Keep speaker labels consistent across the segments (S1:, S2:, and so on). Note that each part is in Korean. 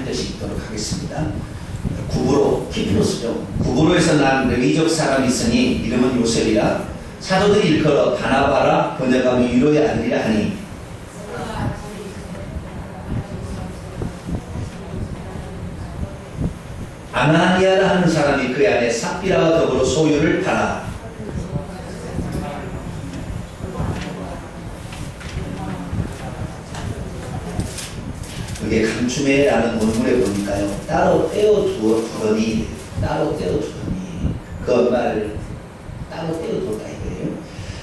S1: 반드시 있도록 하겠습니다. 구브로, 키프로스죠. 구브로에서 난 레위족 사람이 있으니 이름은 요셉이라 사도들이 일컬어 바나바라 번역하면 위로의 아들이라 하니 아나니아라 하는 사람이 그 안에 삽비라와 더불어 소유를 팔아 그게 감추매라는 원문에 보니까요 따로 떼어두더니 그 말을 따로 떼어두었다 이거예요.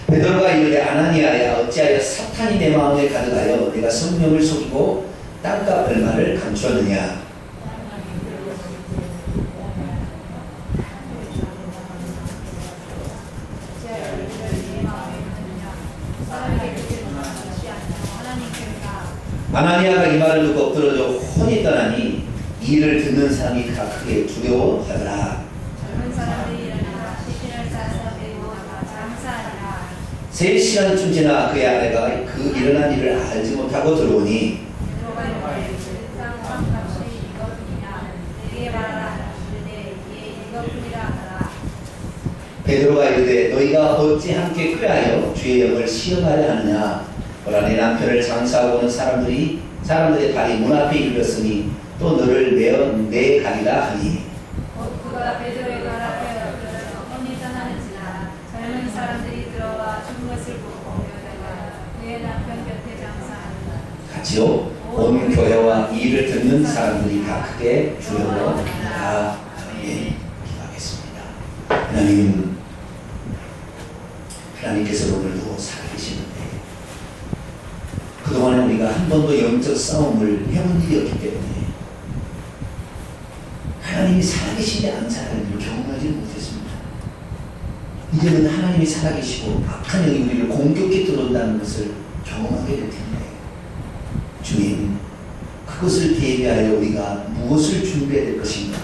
S1: 베드로가 이르되 아나니아야 어찌하여 사탄이 내 마음에 가득하여 내가 성령을 속이고 땅값 얼마를 감추었느냐. 아나니아가 이 말을 듣고 엎드러져 혼이 떠나니 이 일을 듣는 사람이 다 크게 두려워하더라.
S2: 젊은 사람들이 일어나 시신을 싸서 메고 장사하니라.
S1: 3시간쯤 지나 그의 아내가 그 일어난 일을 알지 못하고 들어오니
S2: 베드로가 이르되 땅 값이 이것뿐이냐 내게 말하라. 이르되 예 이것뿐이라 하더라.
S1: 베드로가 이르되 너희가 어찌 함께 꾀하여 주의 영을 시험하려 하느냐. 보라 내 남편을 장사하고 오는 사람들의 발이 문 앞에 이르렀으니 또 너를 내가리라 하니
S2: 그가 베드로의 발 앞에 엎드려서 혼이 떠나는지라 젊은 사람들이 들어와 죽은 것을 보고 여자가 그의 남편 곁에 장사하니라.
S1: 같이요. 온 교회와 이 일을 듣는 사람들이 다 크게 두려워하니라. 아멘. 기도하겠습니다. 하나님께서 오늘도 살아계시는데 그동안에 우리가 한 번도 영적 싸움을 해본 일이 없기 때문에 하나님이 살아계신데 안 살아계신지를 경험하지 못했습니다. 이제는 하나님이 살아계시고 악한 영이 우리를 공격해 들어온다는 것을 경험하게 될 텐데 주님 그것을 대비하여 우리가 무엇을 준비해야 될 것인가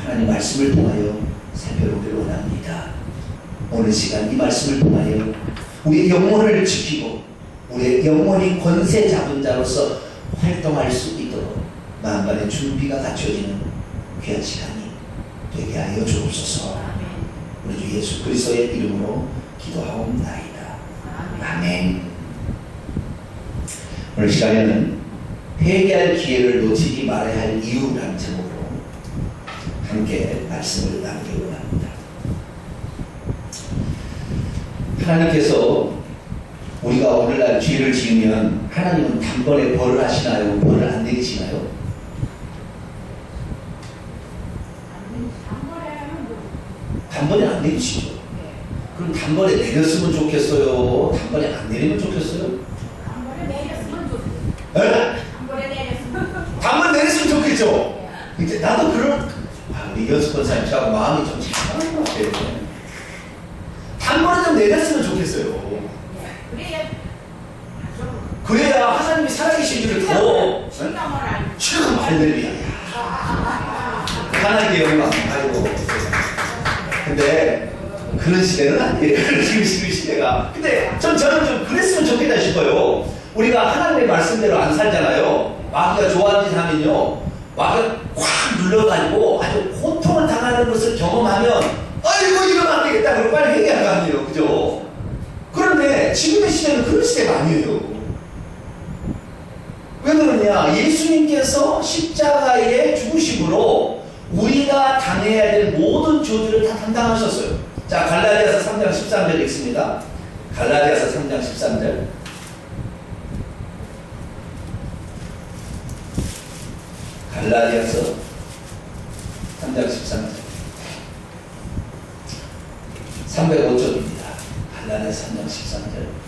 S1: 하나님 말씀을 통하여 살펴보기를 원합니다. 오늘 시간 이 말씀을 통하여 우리의 영혼을 지키고 우리의 영혼이 권세 잡은 자로서 활동할 수 있도록 만반의 준비가 갖춰지는 귀한 시간이 되게 하여 주옵소서. 우리 주 예수 그리스도의 이름으로 기도하옵나이다. 아멘. 오늘 시간에는 회개할 기회를 놓치지 말아야 할 이유라는 제목으로 함께 말씀을 나누기 원합니다. 하나님께서 우리가 오늘날 죄를 지으면 하나님은 단번에 벌을 하시나요? 벌을 안 내리시나요? 단번에 안 내리시죠. 그럼 단번에 내렸으면 좋겠어요? 단번에 안 내리면 좋겠어요?
S2: 단번에 내렸으면 좋겠어요.
S1: 에?
S2: 단번에 내렸으면
S1: 단번에 내렸으면 좋겠죠. 이제 나도 우리 연습권사님 저하고 마음이 좀 착한 것 같아요. 단번에 좀 내렸으면 좋겠어요. 그래야 하나님이 살아계신 더 지금 할렐루야. 하나님께 영광. 아이고. 근데 그런 시대는 아니에요. 지금 시대가. 근데 저는 좀 그랬으면 좋겠다 싶어요. 우리가 하나님의 말씀대로 안 살잖아요. 마귀가 좋아하는 짓 하면요. 마귀가 확 눌러가지고 아주 고통을 당하는 것을 경험하면 아이고 이러면 안 되겠다. 그럼 빨리 회개할 거 아니에요. 그죠? 그런데 지금의 시대는 그런 시대가 아니에요. 왜 그러냐? 예수님께서 십자가의 죽으심으로 우리가 당해야 될 모든 저주를 다 담당하셨어요. 자, 갈라디아서 3장 13절 읽습니다. 갈라디아서 3장 13절. 갈라디아서 3장 13절. 305쪽입니다. 갈라디아서 3장 13절.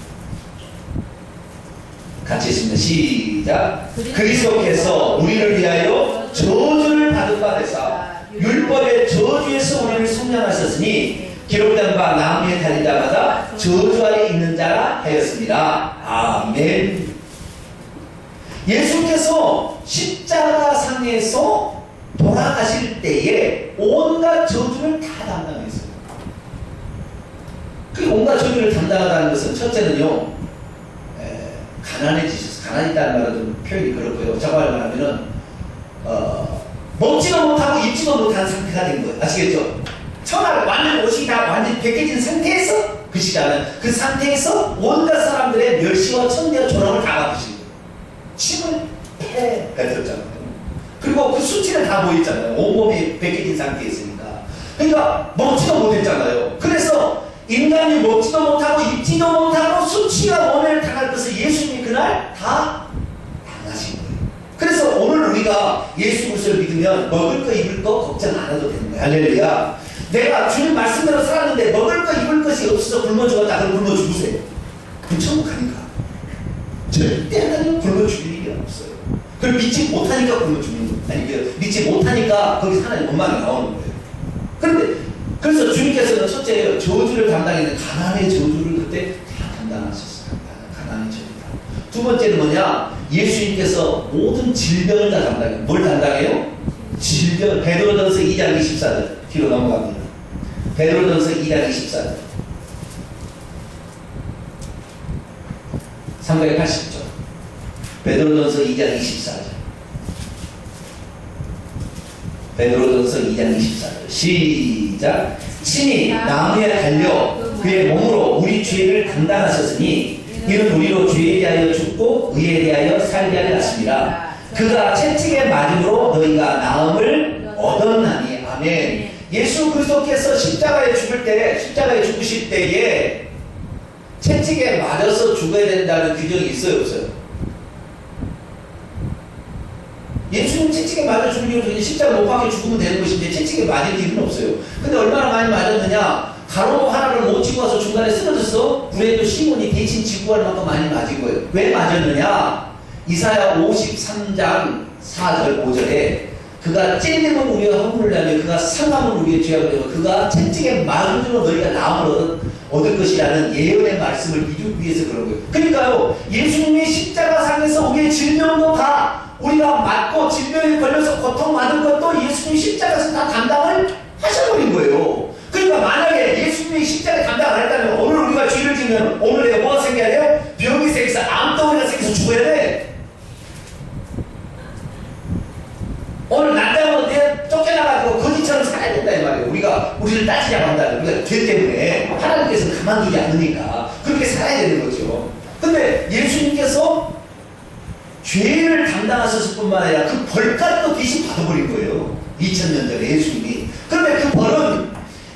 S1: 같이 있습니다. 시작. 그리스도께서 우리를 위하여 저주를 받은 바 되사 율법의 저주에서 우리를 속량하셨으니 기록된 바 나무에 달린 자마다 저주 아래 있는 자라 하였습니다. 아멘. 예수께서 십자가상에서 돌아가실 때에 온갖 저주를 다 담당했어요. 그 온갖 저주를 담당하다는 것은 첫째는요, 가난해지셨어요. 가난이다는 말은 좀 표현이 그렇고요. 저 말을 하면은 먹지도 못하고 입지도 못한 상태가 된 거예요. 아시겠죠? 천하 완전 옷이 다 완전 벗겨진 상태에서 그 시간은 그 상태에서 온갖 사람들의 멸시와 천대와 조롱을 다 받으신 거예요. 침을 패가 들었잖아요. 그리고 그 수치를 다 보였잖아요. 온몸이 벗겨진 상태에 있으니까. 그러니까 먹지도 못했잖아요. 그래서 인간이 먹지도 못하고 입지도 못하고 수치와 원해를 당할 것을 예수님이 그날 다 당하신 거예요. 그래서 오늘 우리가 예수 그리스도를 믿으면 먹을 거 입을 거 걱정 안 해도 되는 거예요. 할렐루야. 내가 주님 말씀대로 살았는데 먹을 거 입을 것이 없어서 굶어 죽었다. 그럼 굶어 죽으세요. 그럼 천국 가니까. 절대 하나님 굶어 죽일 일이 없어요. 그걸 믿지 못하니까 굶어 죽는 거예요. 아니, 믿지 못하니까 거기서 하나님 원망이 나오는 거예요. 그런데 그래서 주님께서는 첫째 저주를 담당했는 가난의 저주를 그때 다 담당하셨어요. 가난의 저주다. 두 번째는 뭐냐? 예수님께서 모든 질병을 다 담당해요. 뭘 담당해요? 질병. 베드로전서 2장 24절 뒤로 넘어갑니다. 베드로전서 2장 24절 380절 베드로전서 2장 24절 베드로전서 2장 24절 시작. 친히 나무에 달려 그의 몸으로 우리 죄를 담당하셨으니 이는 우리로 죄에 대하여 죽고 의에 대하여 살게 하려 하심이라. 그가 채찍에 맞음으로 너희가 나음을 얻었나니. 아멘. 예수 그리스도께서 십자가에 죽으실 때에 채찍에 맞아서 죽어야 된다는 규정이 있어요, 없어요? 예수님 채찍에 맞아 죽을 이유는 그냥 십자가 못 박혀 죽으면 되는 것인데 채찍에 맞을 이유는 없어요. 근데 얼마나 많이 맞았느냐? 가로목 하나를 못 치고 와서 중간에 쓰러졌어? 그래도 시몬이 대신 지고 갈 만큼 많이 맞은 거예요. 왜 맞았느냐? 이사야 53장 4절 5절에 그가 찔림은 우리가 허물을 하며 그가 상함은 우리의 죄악을 되고 그가 채찍에 맞음으로 너희가 나음을 얻을 것이라는 예언의 말씀을 이루기 위해서 그런 거예요. 그러니까요, 예수님이 십자가상에서 우리의 질병도 다 우리가 맞고 질병에 걸려서 고통받은 것도 예수님이 십자가에서 다 감당을 하셔버린 거예요. 그러니까 만약에 예수님이 십자가에 감당 안 했다면 오늘 우리가 죄를 지면 오늘 내가 뭐가 생겨야 돼요? 병이 생겨서 암덩어리가 생겨서 죽어야 돼. 오늘 난다고 내 쫓겨나가지고 거지처럼 살아야 된다 이 말이에요. 우리를 따지자고 한다면 우리가 죄 때문에 하나님께서 가만두지 않으니까 그렇게 살아야 되는 거죠. 근데 예수님께서 죄를 담당하셨을 뿐만 아니라 그 벌까지도 대신 받아버린 거예요. 2000년 전에 예수님이. 그런데 그 벌은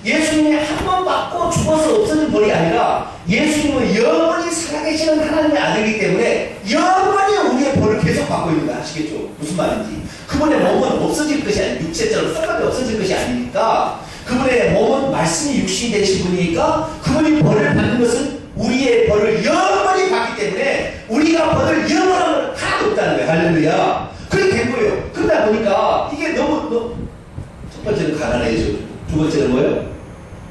S1: 예수님이 한 번 받고 죽어서 없어진 벌이 아니라 예수님은 영원히 살아계시는 하나님의 아들이기 때문에 영원히 우리의 벌을 계속 받고 있는 거 아시겠죠? 무슨 말인지. 그분의 몸은 없어질 것이 아니고 육체처럼 썩어도 없어질 것이 아니니까 그분의 몸은 말씀이 육신이 되신 분이니까 그분이 벌을 받는 것은 우리의 벌을 영원히 받기 때문에 우리가 벌을 영원함을 하나도 없다는 거예요. 할렐루야. 그렇게 된 거예요. 그러다 보니까 이게 너무 첫 번째는 가난의 저주, 두 번째는 뭐예요?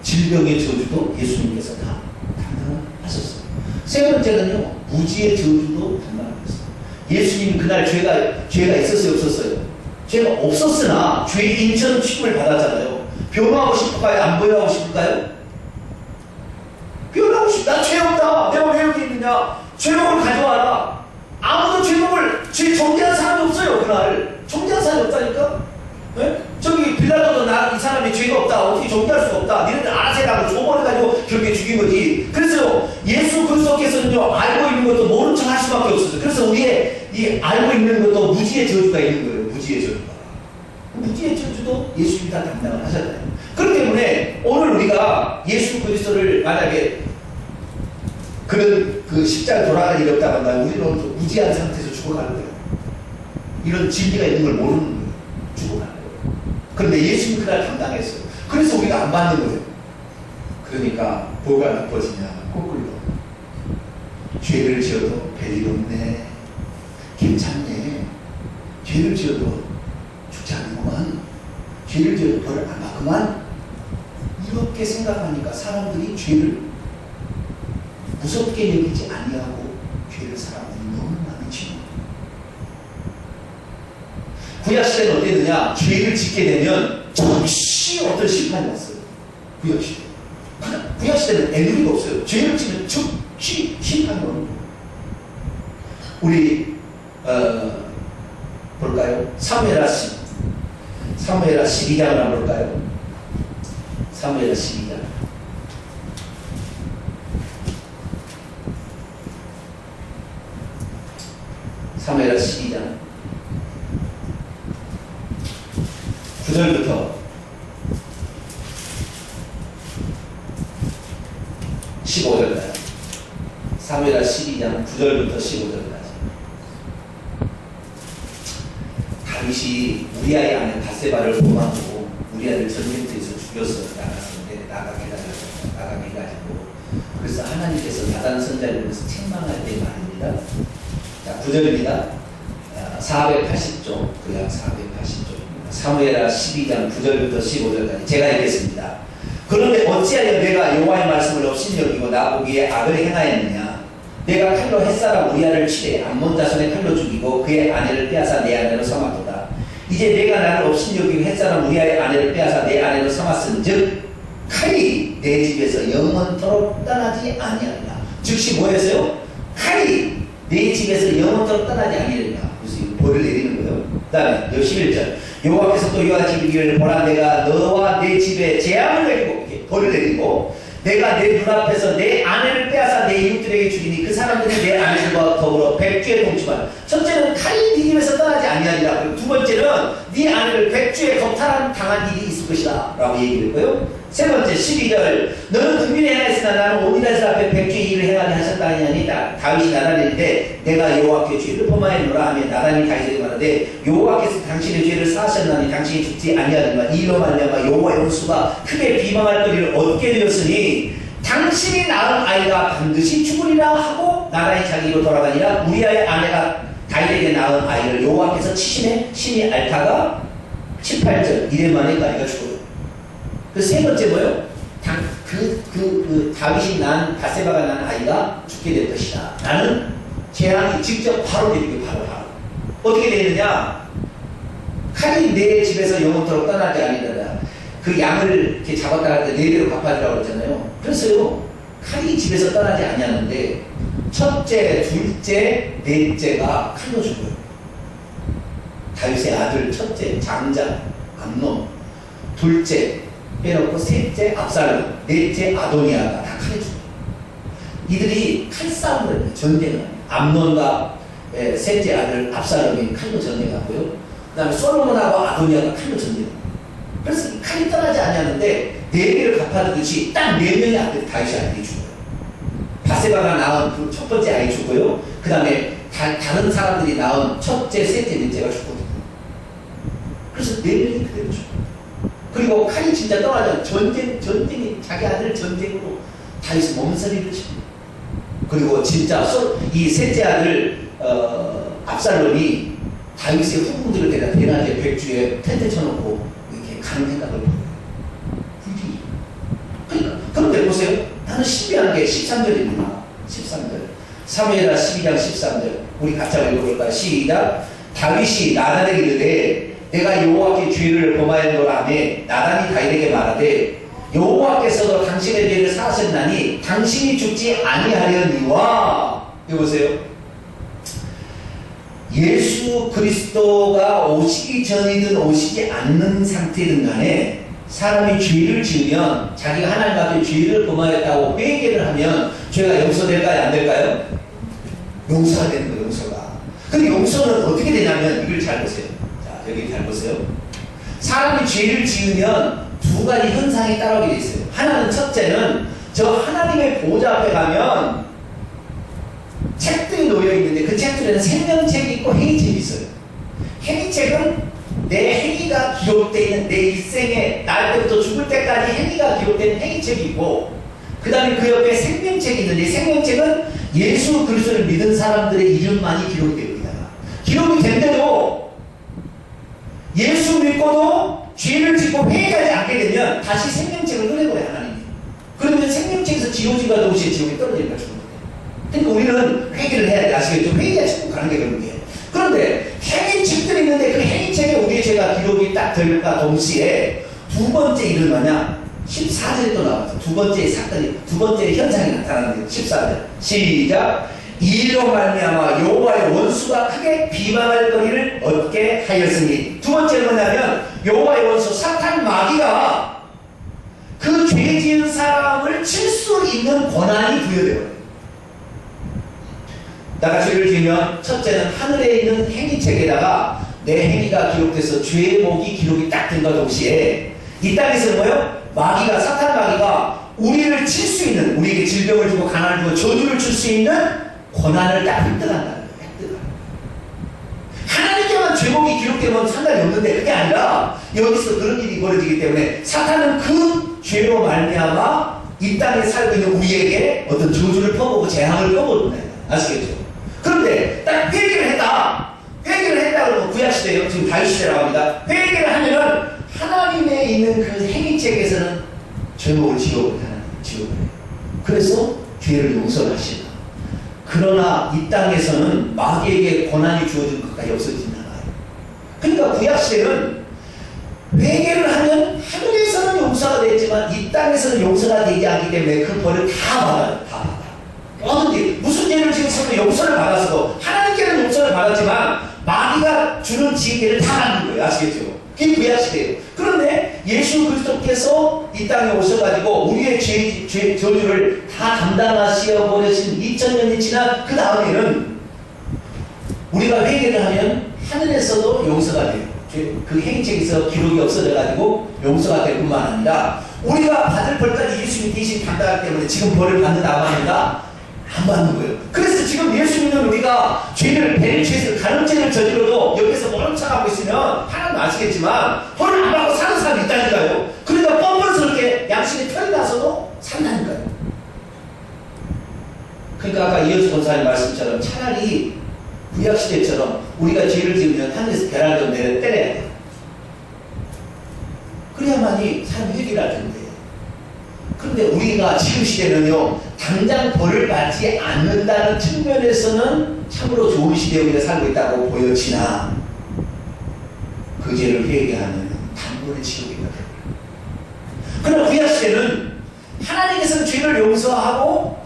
S1: 질병의 저주도 예수님께서 다 담당하셨어요. 세 번째는요, 무지의 저주도 담당하셨어요. 예수님이 그날 죄가 있었어요, 없었어요? 죄가 없었으나 죄인처럼 취급을 받았잖아요. 변호하고 싶을까요? 안 변호하고 싶을까요? 변호하고 싶다. 나 죄 없다. 내가 왜 여기 있느냐? 죄목을 가져와라. 아무도 죄 정죄한 사람이 없어요. 그날 정죄한 사람이 없다니까. 네? 저기 빌라도도 이 사람이 죄가 없다. 어떻게 정죄할 수가 없다. 니네들 알아서 해라고 줘버려가지고 결국에 죽인 거지. 그래서 예수 그리스도께서는요, 알고 있는 것도 모른 척 할 수밖에 없었어요. 그래서 우리의 이 알고 있는 것도 무지의 저주가 있는 거예요. 무지의 저주가. 무지의 저주도 예수님이 다 담당을 하셨잖아요. 그렇기 때문에 오늘 우리가 예수 그리스도를 만약에 그런 그 십자가 돌아갈 일이 없다고 한다면 우리는 오늘 무지한 상태에서 죽어가는 거예요. 이런 진리가 있는 걸 모르는 거예요. 죽어가는 거예요. 그런데 예수님 그날 담당했어요. 그래서 우리가 안 받는 거예요. 그러니까 뭐가 나빠지냐? 거꾸로 죄를 지어도 별일 없네. 괜찮네. 죄를 지어도 죽지 않는구만. 죄를 지어도 벌을 안 받구만. 이렇게 생각하니까 사람들이 죄를 무섭게 여기지 아니하고 죄를 사람들이 너무 많이 지는 거예요. 구약시대는 어땠느냐? 죄를 짓게 되면 즉시 어떤 심판이 왔어요. 구약시대. 구약시대는 애누리가 없어요. 죄를 지면 즉시 심판이 오는 거예요. 우리 볼까요? 사무엘하 12장을 한번 볼까요? 사무엘하 12장. 사무엘하 12장 9절부터 15절까지. 사무엘하 12장 9절부터 15절까지. 다윗이 우리아의 아내 바세바를 범하고 우리아를 전쟁터에서 죽였어. 나가게 가지고. 그래서 하나님께서 나단 선자를 보면서 책망할 때 말입니다. 자, 9절입니다. 480쪽, 그 약 480쪽입니다. 사무엘하 12장 9절부터 15절까지 제가 읽겠습니다. 그런데 어찌하여 내가 여호와의 말씀을 업신여기고 나보기에 악을 행하였느냐? 내가 칼로 햇사람 우리아를 치되 암몬 자손의 칼로 죽이고 그의 아내를 빼앗아 내 아내로 삼았도다. 이제 내가 나를 업신여기고 햇사람 우리아의 아내를 빼앗아 내 아내로 삼았은즉 칼이 내 집에서 영원토록 떠나지 아니하리라. 즉시 뭐였어요? 칼이 내 집에서 영원토록 떠나지 아니하리라. 그래서 벌을 내리는 거예요. 그 다음에 11절 여호와께서 또 요한에게 이르기를 보라 내가 너와 내 집에 재앙을 내리고 벌을 내리고 내가 내 눈앞에서 내 아내를 빼앗아 내 이웃들에게 주리니 그 사람들이 내 아내들과 더불어 백주에 동침하라. 첫째는 칼이 네 집에서 떠나지 아니하리라. 그리고 두 번째는 네 아내를 백주에 겁탈한 당한 일이 있을 것이다 라고 얘기를 했고요. 세 번째 12절 너는 은밀히 행하였으나 나는 온 이스라엘 앞에 백주의 일을 행하게 하셨다 하니 다윗이 나단인데 내가 여호와께 죄를 범하였노라 하며 나단이 다윗에게 말하되 여호와께서 당신의 죄를 사하셨나니 당신이 죽지 아니하리만 이로 말미암아 여호와의 온수가 크게 비방할 거리를 얻게 되었으니 당신이 낳은 아이가 반드시 죽으리라 하고 나단이 자기로 돌아가니라. 우리아의 아내가 다윗에게 낳은 아이를 여호와께서 치심에 신이 앓다가 18절 이래 만에 그 아이가 죽어요. 그 세 번째 뭐요? 다윗이 낳은 바세바가 낳은 아이가 죽게 될 것이다. 나는 재앙이 직접 바로 내리고 바로. 어떻게 되느냐? 칼이 내 집에서 영원토록 떠나지 아니하리라. 그 양을 이렇게 잡았다 할 때 네 배로 갚아주라고 그랬잖아요. 그래서요, 칼이 집에서 떠나지 아니하는데 첫째, 둘째, 넷째가 칼로 죽어요. 다윗의 아들 첫째 장자 암논, 둘째 빼놓고 셋째 압살롬, 넷째 아도니아가 다 칼에 죽어요. 이들이 칼싸움을 해요. 전쟁을. 암논과 셋째 아들 압살롬이 칼로 전쟁하고요. 그 다음에 솔로몬하고 아도니아가 칼로 전쟁해요. 그래서 칼이 떠나지 않았는데 네 개를 갚아주듯이 딱 4명의 아들 다윗의 아들이 죽어요. 바세바가 낳은 그 첫 번째 아이 죽고요. 그 다음에 다른 사람들이 낳은 첫째, 셋째, 넷째가 죽거든요. 그래서 4명이 그대로 죽어요. 그리고 칼이 진짜 떠나지 전쟁이 자기 아들 전쟁으로 다윗이 몸서리를 칩니다. 그리고 진짜 이 셋째 아들 압살롬이 다윗의 후궁들을 데려다 대낮에 백주에 텐트 쳐놓고 이렇게 가는 생각을 보여요. 그러니까 그런데 보세요. 나는 신비한 게 13절입니다. 13절 사무엘하 12장 13절 우리 같이 한번 읽어볼까요? 시작. 다윗이 나단에게 이르되 내가 여호와께 죄를 범하였노라 하며 나단이 다윗에게 말하되 여호와께서도 당신의 죄를 사하셨나니 당신이 죽지 아니하려니와. 여보세요. 예수 그리스도가 오시기 전이든 오시지 않는 상태든 간에 사람이 죄를 지으면 자기가 하나님 앞에 죄를 범하였다고 회개를 하면 죄가 용서될까요? 안 될까요? 용서가 되는 거예요. 용서가. 근데 용서는 어떻게 되냐면 이걸 잘 보세요. 자, 여기 잘 보세요. 사람이 죄를 지으면 두 가지 현상이 따라오게 돼 있어요. 하나는 첫째는 저 하나님의 보좌 앞에 가면 책들이 놓여 있는데 그 책들에는 생명책이 있고 행위책이 있어요. 행위책은 내 행위가 기록되어 있는 내 일생에 날 때부터 죽을 때까지 행위가 기록되어 있는 행위책이 있고 그 다음에 그 옆에 생명책이 있는데 생명책은 예수 그리스도를 믿은 사람들의 이름만이 기록되어 있다. 기록이 된데도 예수 믿고도 죄를 짓고 회개하지 않게 되면 다시 생명책을 꺼내버려요. 하나님이. 그러면 생명책에서 지옥인가 동시에 지옥에 떨어질까 죽는 거예요. 그러니까 우리는 회개를 해야 돼. 아시겠죠? 회개가 지고 가는 게 그런 거예요. 그런데 행위책들이 있는데 그 행위책에 우리의 죄가 기록이 딱 될까 동시에 두 번째 일은 뭐냐? 14절에 또 나와서 두 번째 사건이, 두 번째 현상이 나타나는 거예요. 14절. 시작. 이 일로 말미암아 여호와의 원수가 크게 비방할 거리를 얻게 하였으니. 두 번째는 뭐냐면 여호와의 원수 사탄 마귀가 그 죄 지은 사람을 칠 수 있는 권한이 부여되어요. 내가 죄를 지으면 첫째는 하늘에 있는 행위책에다가 내 행위가 기록돼서 죄의 목이 기록이 딱 된과 동시에 이 땅에서는 뭐예요? 마귀가, 사탄 마귀가 우리를 칠 수 있는, 우리에게 질병을 주고 가난을 주고 저주를 줄 수 있는 권한을 딱 획득한다는 거예요. 하나님께만 죄목이 기록되면 상관이 없는데 그게 아니라 여기서 그런 일이 벌어지기 때문에 사탄은 그 죄로 말미암아 이 땅에 살고 있는 우리에게 어떤 저주를 퍼부고 재앙을 퍼부는다. 아시겠죠? 그런데 딱 회개를 했다. 회개를 했다 그러면 구약시대예요. 지금 다윗시대라고 합니다. 회개를 하면은 하나님에 있는 그 행위책에서는 죄목을 지워버려요. 그래서 죄를 용서하신다. 그러나 이 땅에서는 마귀에게 권한이 주어진 것까지 없어진다. 그러니까 구약시대는 회개를 하면 하늘에서는 용서가 되지만 이 땅에서는 용서가 되지 않기 때문에 그 벌을 다 받아요. 다 받아. 뭐든지 무슨 죄를 지어서도 용서를 받았어도 하나님께는 용서를 받았지만 마귀가 주는 징계를 다 받는 거예요. 아시겠죠? 그게 구약시대예요. 그런데 예수 그리스도께서 이 땅에 오셔가지고 우리의 저주를 다 감당하시어 버리신 2000년이 지난 그 다음에는 우리가 회개를 하면 하늘에서도 용서가 돼요. 그 행위책에서 기록이 없어져가지고 용서가 될 뿐만 아니라 우리가 받을 벌까지 예수님이 대신 감당하기 때문에 지금 벌을 받는다고 합니다. 안 받는 거예요. 그래서 지금 예수 믿는 우리가 죄를, 배를 가늠죄를 저지러도 옆에서 모른 척하고 있으면 하나님 아시겠지만 벌을 안 받고 사는 사람이 있다니까요. 그러니까 뻔뻔스럽게 양심이 편이 나서도 산다니까요. 그러니까 아까 이현수 권사님 말씀처럼 차라리 구약시대처럼 우리가 죄를 지으면 하늘에서 벼랑 좀 때려야 돼요. 그래야만이 사람이 회개를 할 텐데. 그런데 우리가 지금 시대는요, 당장 벌을 받지 않는다는 측면에서는 참으로 좋은 시대에 우리가 살고 있다고 보여지나, 그 죄를 회개하면 단번에 지옥에 가요. 그러나 구약시대는 하나님께서는 죄를 용서하고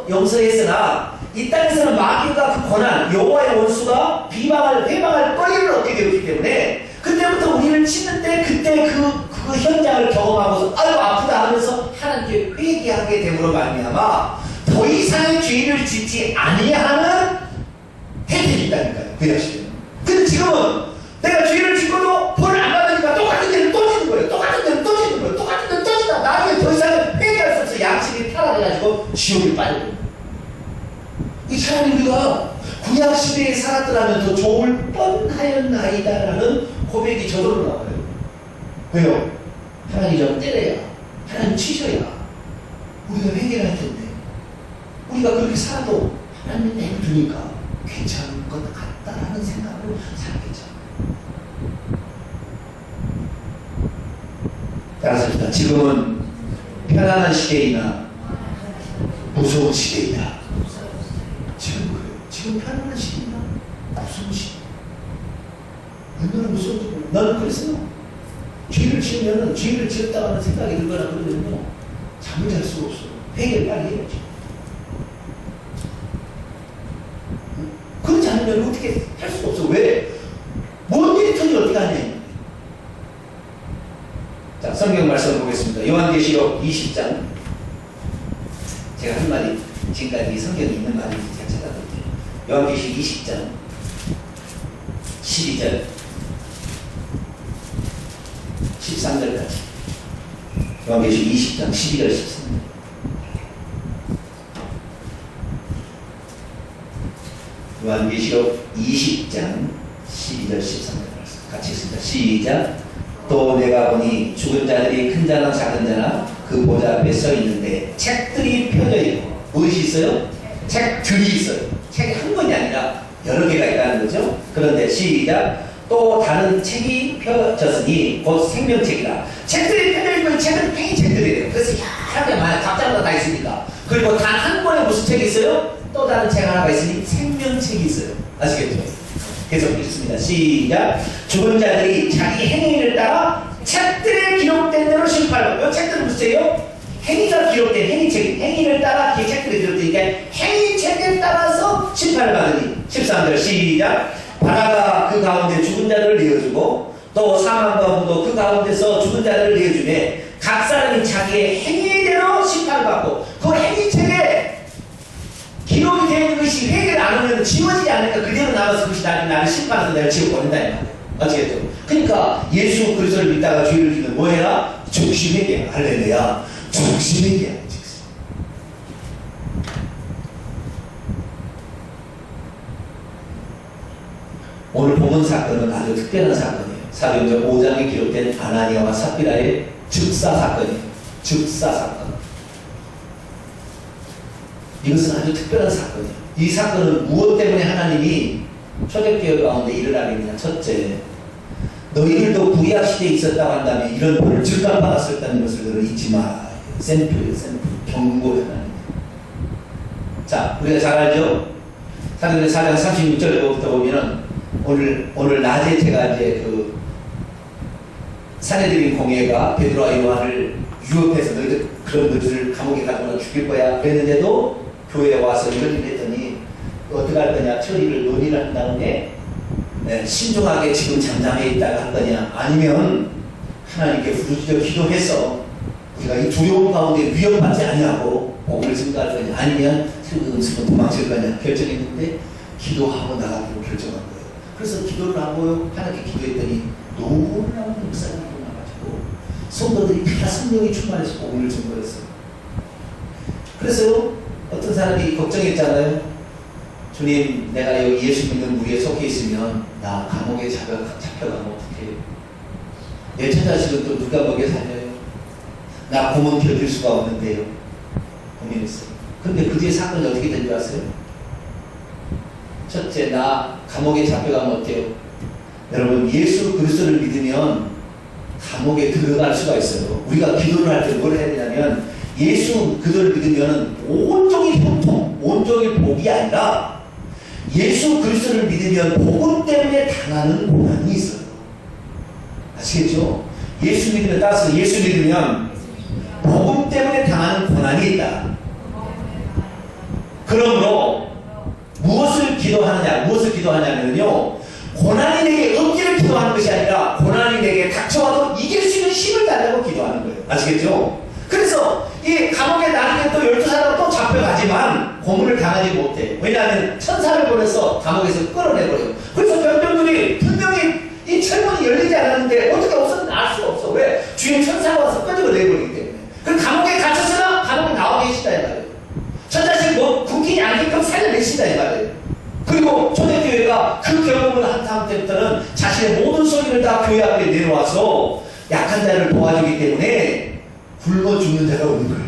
S1: 용서했으나 이 땅에서는 마귀가 그 권한, 여호와의 원수가 회방할 거리를 얻게 되었기 때문에 그때부터 우리를 치는데 그때 그 현장을 경험하고서 아유 아프다 하면서 하나님께 회개하게 됨으로 말미암아 더 이상의 죄를 짓지 아니하는 혜택이 있다니까요. 구약시대는. 근데 지금은 내가 죄를 짓고도 벌을 안 받으니까 똑같은 데는 또 짓는 거예요. 똑같은 데는 또 짓는 거예요. 똑같은 데는 또 짓다. 나중에 더 이상 회개할 수 없어. 양심이 타락해가지고 지옥에 빠지고. 이 차라리 우리가 구약시대에 살았더라면 더 좋을 뻔하였나이다라는 고백이 저절로 나와요. 왜요? 하나님 좀 때려야, 하나님 치셔야 우리가 회개를 할 텐데, 우리가 그렇게 살아도 하나님 내두니까 괜찮은 것 같다라는 생각으로 살겠죠. 따라서 지금은 편안한 시대이나 무서운 시대이다. 지금 그래요. 지금 편안한 시대이나 무서운 시대. 얼마나 무서운지 몰라요. 나는 그랬어요. 죄를 지으면 죄를 지었다고 하는 생각이 들거나 그러면요, 잠을 잘 수가 없어요. 회개를 빨리 해야지. 그렇지 않으면 어떻게 할 수가 없어. 왜? 뭔 일이 터지면 어떻게 하냐. 자, 성경 말씀을 보겠습니다. 요한계시록 20장. 제가 한 말이 지금까지 이 성경에 있는 말인지 제가 찾아볼게요. 요한계시록 20장 12절 13절까지. 요한계시록 20장 12절 13절. 요한계시록 20장 12절 13절 같이 있습니다. 시작. 또 내가 보니 죽은 자들이 큰 자나 작은 자나 그 보좌 앞에 서 있는데 책들이 펴져 있고, 무엇이 있어요? 책들이 있어요. 책이 한 권이 아니라 여러 개가 있다는 거죠. 그런데 시작. 또 다른 책이 펴졌으니 곧 생명책이라. 책들이 펴져 있고, 책은 행위책들이에요. 그래서 여러 개 많아요. 각자마다 다 있으니까. 그리고 단 한 권에 무슨 책이 있어요? 또 다른 책 하나가 있으니 생명책이 있어요. 아시겠죠? 계속 읽습니다. 시작. 죽은 자들이 자기 행위를 따라 책들에 기록된 대로 심판하고. 이 책들은 무엇이에요? 행위가 기록된 행위책, 행위를 따라 책들이 기록되니까 행위책에 따라서 심판을 받으니 13절 시작. 바나가 그 가운데 죽은 자들을 내어주고 또 사망과 무도 그 가운데서 죽은 자들을 내어주매 각 사람이 자기의 행위대로 심판을 받고 그 행위책에 기록이 되어 있는 것이 회개를 안 하면 지워지지 않으니까 그대로 남아서 그것이 나를 심판해서 내가 지옥 보낸다 이 말이에요. 아시겠죠? 그러니까 예수 그리스도를 믿다가 죄를 지면 뭐 해라? 즉시 회개. 할렐루야. 즉시 회개. 오늘 본문 사건은 아주 특별한 사건이에요. 사도행전 5장에 기록된 아나니아와 삽비라의 즉사 사건이에요. 즉사 사건. 이것은 아주 특별한 사건이에요. 이 사건은 무엇 때문에 하나님이 초대교회 가운데 일어나게 했냐. 첫째, 너희들도 구약 시대에 있었다고 한다면 이런 벌을 증감받았었다는 것을 너는 잊지 마라. 샘플이에요. 샘플. 경고를 하나님. 자, 우리가 잘 알죠? 사도행전 4장 36절부터 보면은 오늘 낮에 제가 이제 그 사내들인 공예가 베드로와 요한을 유업해서 너희들 그런 것들을 감옥에 가두고 죽일 거야 그랬는데도 교회에 와서 이런 일을 했더니 어떻게 할 거냐. 처리를 논의를 한 다음에 신중하게 지금 잠잠해 있다가 할 거냐 아니면 하나님께 부르짖어 기도해서 우리가 이 두려움 가운데 위협받지 아니하고 복을 증가할 거냐 아니면 슬금슬금 도망칠 거냐 결정했는데 기도하고 나가기로 결정한 거예요. 그래서 기도를 하고 하나님께 기도했더니 놀라운 역사가 일어나가지고 성도들이 다 성령이 충만해서 복음을 증거했어요. 그래서 어떤 사람이 걱정했잖아요. 주님, 내가 여기 예수 믿는 무리에 속해 있으면 나 감옥에 잡혀가면 어떡해요? 내 처자식은 또 누가 먹여 살려요? 나 고문 견딜 수가 없는데요. 고민했어요. 근데 그 뒤에 사건이 어떻게 된 줄 아세요? 첫째, 나 감옥에 잡혀가면 어때요? 여러분, 예수 그리스도를 믿으면 감옥에 들어갈 수가 있어요. 우리가 기도를 할 때 뭘 해야 되냐면 예수 그리스도를 믿으면 온종일 형통, 온종일 복이 아니라 예수 그리스도를 믿으면 복음 때문에 당하는 고난이 있어요. 아시겠죠? 예수 믿으면 따라서 예수 믿으면 복음 때문에 당하는 고난이 있다. 그러므로 무엇을 기도하냐면요. 고난이 내게 없기를 기도하는 것이 아니라 고난이 내게 닥쳐와도 이길 수 있는 힘을 달라고 기도하는 거예요. 아시겠죠? 그래서 이 감옥에 나중에 또 12사람 또 잡혀가지만 고문을 당하지 못해. 왜냐하면 천사를 보내서 감옥에서 끌어내버려요. 그래서 병정들이 분명히 이 철문이 열리지 않았는데 어떻게 없어도 나을 수가 없어. 왜? 주인 천사가 와서 끄집어내버리기 때문에. 그럼 감옥에 갇혔으나 감옥에 나와 계시다 이 말이에요. 천사씩 뭐 굶기지 않게끔 살려내신다 이 말이에요. 그리고 초대교회가 그 경험을 한 다음 때부터는 자신의 모든 소리를 다 교회 앞에 내놓아서 약한 자를 도와주기 때문에 굶어 죽는 자가 없는 거예요.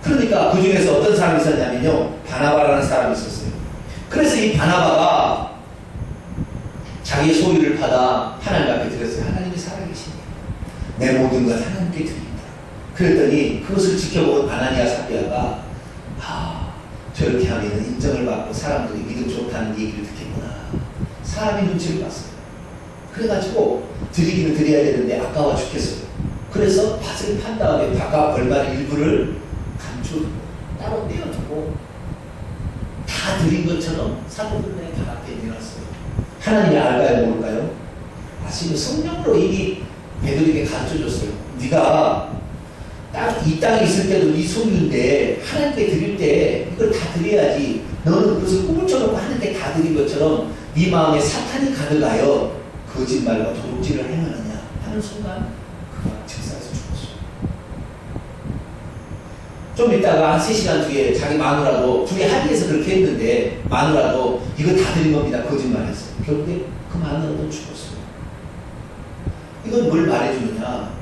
S1: 그러니까 그 중에서 어떤 사람이 있었냐면요. 바나바라는 사람이 있었어요. 그래서 이 바나바가 자기의 소유를 받아 하나님 앞에 드렸어요. 하나님이 살아계시니 내 모든 것 하나님께 드립니다. 그랬더니 그것을 지켜보고 아나니아 삽비라가 저렇게 하면 인정을 받고 사람들이 믿음 좋다는 얘기를 듣겠구나. 사람이 눈치를 봤어요. 그래가지고 드리기는 드려야 되는데 아까워 죽겠어요. 그래서 밭을 판 다음에 밭과 벌밭 일부를 감추고 따로 떼어두고 다 드린 것처럼 사도들의 발 앞에 내놨어요. 하나님이 알까요? 모를까요? 아시면 성령으로 이미 베드로에게 가르쳐줬어요. 네가 딱 이 땅에 있을 때도 네 소유인데 하나님께 드릴 때 이걸 다 드려야지. 너는 그것을 꿈을 쳐놓고 하나님께 다 드린 것처럼 네 마음에 사탄이 가득하여 거짓말과 도둑질을 행하느냐 하는 순간 그가 즉사에서 죽었어요. 좀 있다가 한 3시간 뒤에 자기 마누라도 둘이 합의해서 그렇게 했는데 마누라도 이거 다 드린 겁니다. 거짓말했어요. 결국에 그 마누라도 죽었어요. 이건 뭘 말해주느냐.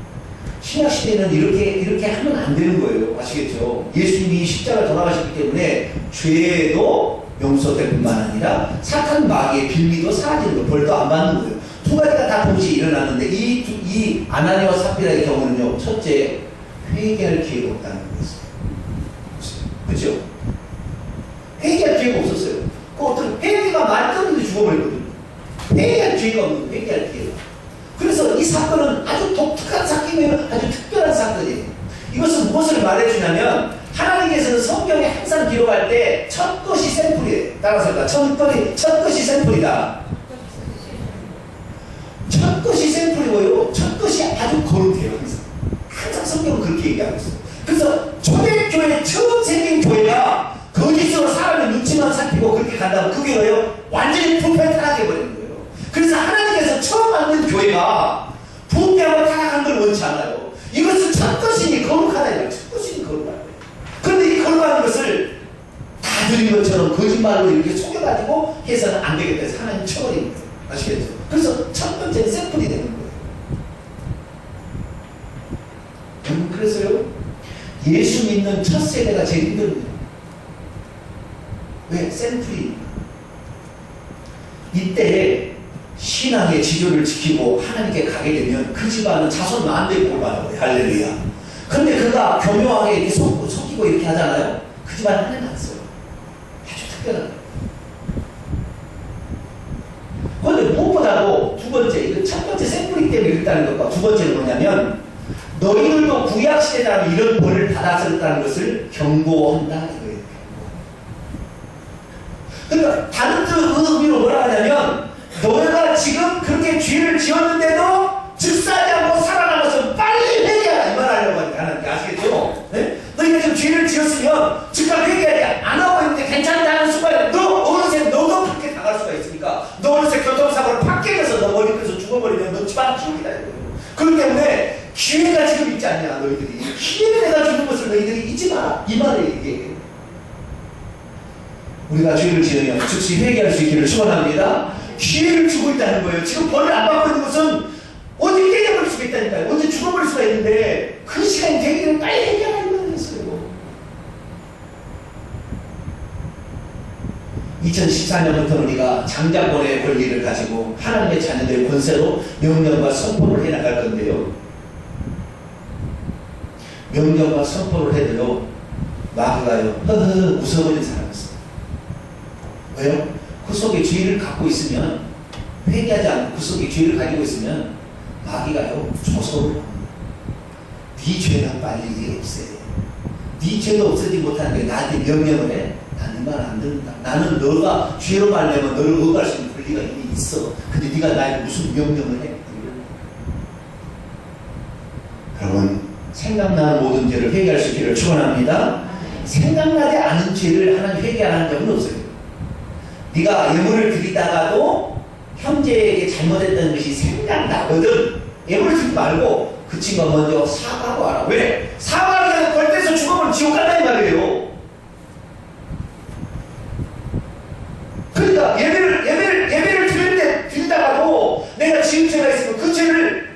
S1: 신약시대는 이렇게 하면 안 되는 거예요. 아시겠죠? 예수님이 십자가 돌아가셨기 때문에 죄도 용서될 뿐만 아니라 사탄 마귀의 빌미도 사라지는 거예요. 벌도 안 받는 거예요. 두 가지가 다 동시에 일어났는데 이 아나니아와 삽비라의 경우는요. 첫째, 회개할 기회가 없다는 거였어요. 그렇죠? 회개할 기회가 없었어요. 그 어떤 회개가 많이 떨어지는데 죽어버렸거든요. 회개할 기회가 없는 회개할 기회가. 그래서 이 사건은 아주 독특한 사건이에요. 아주 특별한 사건이에요. 이것은 무엇을 말해주냐면 하나님께서는 성경에 항상 기록할 때 첫 것이 샘플이에요. 따라서 첫 것이 샘플이다. 첫 것이 샘플이고요. 첫 것이 아주 거룩해요. 항상 성경은 그렇게 얘기하고 있어요. 그래서 초대교회 처음 생긴 교회가 거짓으로 사람의 눈치만 살피고 그렇게 간다면 그게 뭐예요? 완전히 부패 타락해버리는 거예요. 그래서 하나님께서 처음 만든 교회가 부패하고 타락한 걸 원치 않아요. 이것은 첫 것이니 거룩하다 이거예요. 첫 것이니 거룩하다. 그런데 이 거룩한 것을 다 드린 것처럼 거짓말로 이렇게 속여가지고 해서는 안 되겠다 해서 하나님 쳐버리는 거예요. 아시겠죠? 그래서 첫 번째 샘플이 되는 거예요. 그래서요, 예수 믿는 첫 세대가 제일 힘듭니다. 왜? 샘플이. 이때 신앙의 지조를 지키고 하나님께 가게 되면 그 집안은 자손 만대의 복을 받아요. 할렐루야. 근데 그가 교묘하게 이렇게 속이고 이렇게 하잖아요. 그 집안은 하나님 안 써요. 아주 특별한 거예요. 그런데 무엇보다도 두 번째, 이거 첫 번째 샘플이 때문에 이랬다는 것과 두 번째는 뭐냐면 너희들도 구약시대라면 이런 벌을 받았었다는 것을 경고한다 이거예요. 그러니까 다른 의미로 뭐라 하냐면 너희가 지금 그렇게 죄를 지었는데도 즉사하지 않고 살아남아서 빨리 회개하라 이 말 하려고 하니까 하나님께 아시겠죠? 네? 너희가 지금 죄를 지었으면 즉각 회개하지 안 하고 있는데 괜찮다는 순간에 너 어느새 너도 그렇게 당할 수가 있으니까 너 어느새 교통사고를 팍 깨져서 너 머리 끄서 죽어버리면 너 집안 죽이다 이거예요. 그렇기 때문에 기회가 지금 있지 않냐 너희들이 기회를 내가 주는 것을 너희들이 잊지 마라 이 말을 얘기해요. 우리가 죄를 지으면 즉시 회개할 수 있기를 축원합니다. 기회를 주고 있다는 거예요. 지금 벌을 안 받고 있는 것은 언제 깨져버릴 수가 있다니까요. 언제 죽어버릴 수가 있는데 그 시간이 되기를 빨리 회개하라는 말을 했어요. 2014년부터 우리가 장자권의 권리를 가지고 하나님의 자녀들의 권세로 명령과 선포를 해나갈 건데요. 명령과 선포를 해도요 마귀가요 허허 웃어버리는 사람이 있어요. 왜요? 그 속에 죄를 갖고 있으면 회개하지 않고 그 속에 죄를 가지고 있으면 마귀가요 조소를 합니다. 네 죄는 빨리 없애. 네 죄도 없애지 못하는데 나한테 명령을 해. 난 네 말 안 듣는다. 나는 너가 죄로 말려면 너를 억할 수 있는 권리가 이미 있어. 근데 네가 나에게 무슨 명령을 해? 여러분 생각나는 모든 죄를 회개할 수 있기를 축원합니다. 생각나지 않은 죄를 하나님 회개하는 적은 없어요. 네가 예물을 드리다가도 형제에게 잘못했다는 것이 생각나거든. 예물을 드리지 말고 그 친구가 먼저 사과하고 와라. 왜? 사과하게 해서 벌떼에서 죽어버리면 지옥 간다는 말이에요. 그러니까 예배를 드리다가도 내가 지은 죄가 있으면 그 죄를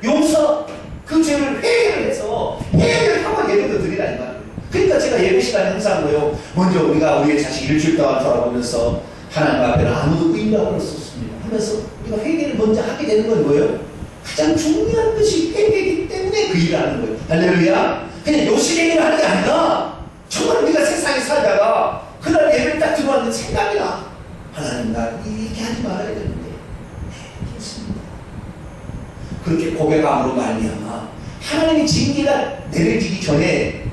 S1: 그 죄를 회개를 해서 회개를 하고 예배도 드리라 이 말이에요. 그러니까 제가 예배 시간에 항상 뭐요? 먼저 우리가 우리의 자식 일주일 동안 돌아보면서 하나님 앞에는 아무도 의인이라고 할 수 없습니다 하면서 우리가 회개를 먼저 하게 되는 건 뭐예요? 가장 중요한 것이 회개이기 때문에 그 일을 하는 거예요. 할렐루야. 그냥 요식행위를 하는 게 아니라 정말 우리가 세상에 살다가 그날 예배를 딱 들어왔는데 생각이 나. 하나님 나 이렇게 하지 말아야 되는데 좋습니다. 그렇게 고백함으로 말미암아 하나님의 징계가 내려지기 전에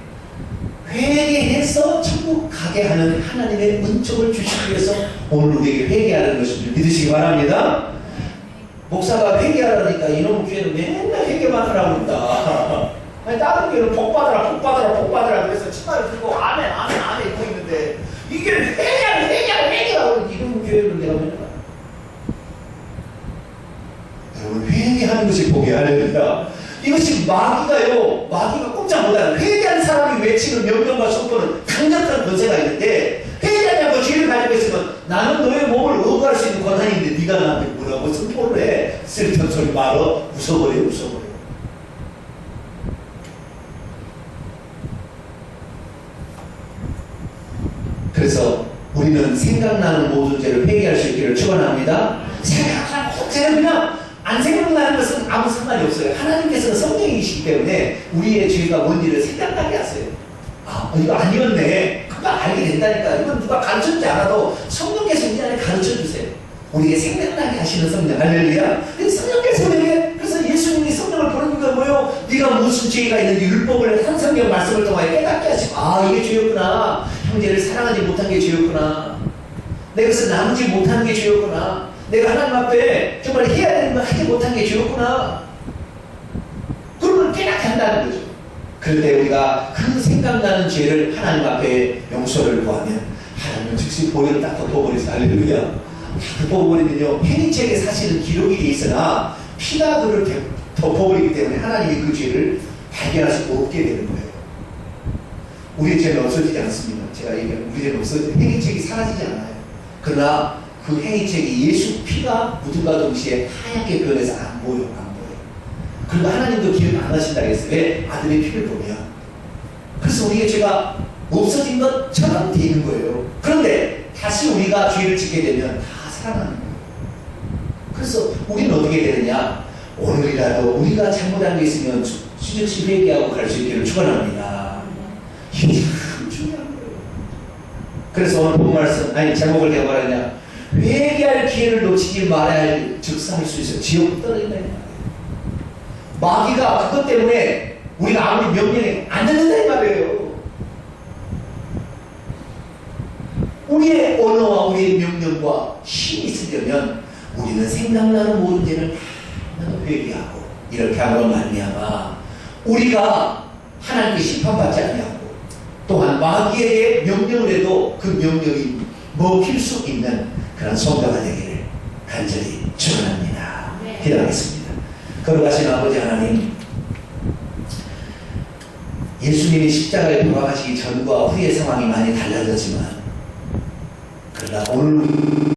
S1: 회개해서 천국 가게 하는 하나님의 은총을 주시기 위해서 오늘 우리에게 회개하는 것을 믿으시기 바랍니다. 목사가 회개하라니까 이놈 교회는 맨날 회개만 하라고 한다. 아니 다른 교회는 복받아라 그래서 치마를 들고 아멘 입고 있는데 이 교회는 회개하라고 이런 교회를 내가 맨날 여러분 회개하는 것이 복이 할렐루야. 이것이 마귀가 꼼짝 못하는 회개한 사람이 외치는 명령과 선포는 강력한 권세가 있는데 회개하지 않고 죄를 가지고 있으면 나는 너의 몸을 억울할 수 있는 권한인데 네가 나한테 뭐라고 선포를 해. 쓸데없는 소리 말어. 웃어버려. 그래서 우리는 생각나는 모든 죄를 회개할 수 있기를 축원합니다. 생각나는 죄는 그냥 안 생각나는 것은 아무 상관이 없어요. 하나님께서는 성령이시기 때문에 우리의 죄가 뭔지를 생각나게 하세요. 아, 이거 아니었네. 그거 알게 된다니까. 이건 누가 가르쳐주지 않아도 성령께서 우리 안에 가르쳐주세요. 우리에게 생각나게 하시는 성령. 할렐루야. 성령께서 우리에게 그래서 예수 우리가 무슨 죄가 있는지 율법을 성경 말씀을 통하여 깨닫게 하시고, 아, 이게 죄였구나. 형제를 사랑하지 못한 게 죄였구나. 내가 그것을 나누지 못한 게 죄였구나. 내가 하나님 앞에 정말 해야 되는 걸 하지 못한 게 죄였구나. 그걸 깨닫게 한다는 거죠. 그럴 때 우리가 그 생각나는 죄를 하나님 앞에 용서를 구하면 하나님은 즉시 보혈을 딱 덮어버려서 할렐루야. 덮어버리면요, 행위책에 사실은 기록이 돼 있으나 피가 그를 덮어버리기 때문에 하나님이 그 죄를 발견할 수 없게 되는 거예요. 우리의 죄는 없어지지 않습니다. 제가 얘기한 우리 죄는 행위책이 사라지지 않아요. 그러나 그 행위책이 예수 피가 묻음과 동시에 하얗게 변해서 안 보여요. 안 보여요. 그리고 하나님도 기억 안 하신다 했어요. 왜? 아들의 피를 보면. 그래서 우리의 죄가 없어진 것처럼 되는 거예요. 그런데 다시 우리가 죄를 짓게 되면 다 살아나는 거예요. 그래서 우리는 어떻게 되느냐? 오늘이라도 우리가 잘못한 게 있으면 수직시 회개하고 갈 수 있기를 축원합니다. 이게 참 중요한 거예요. 그래서 오늘 본 말씀, 아니 제목을 내가 말하냐? 회개할 기회를 놓치지 말아야 할 즉사할 수 있어요. 지옥 떨어진다 이 말이에요. 마귀가 그것 때문에 우리가 아무리 명령해 안 듣는다 이 말이에요. 우리의 언어와 우리의 명령과 힘이 있으려면 우리는 생각나는 모든 죄를 회개하고 이렇게 함으로 말미암아 우리가 하나님께 심판받지 아니하고 또한 마귀에게 명령을 해도 그 명령이 먹힐 수 있는 그런 성도가 되기를 간절히 축원합니다.
S2: 네.
S1: 기도하겠습니다. 거룩하신 아버지 하나님, 예수님이 십자가에 돌아가시기 전과 후의 상황이 많이 달라졌지만 그러나 오늘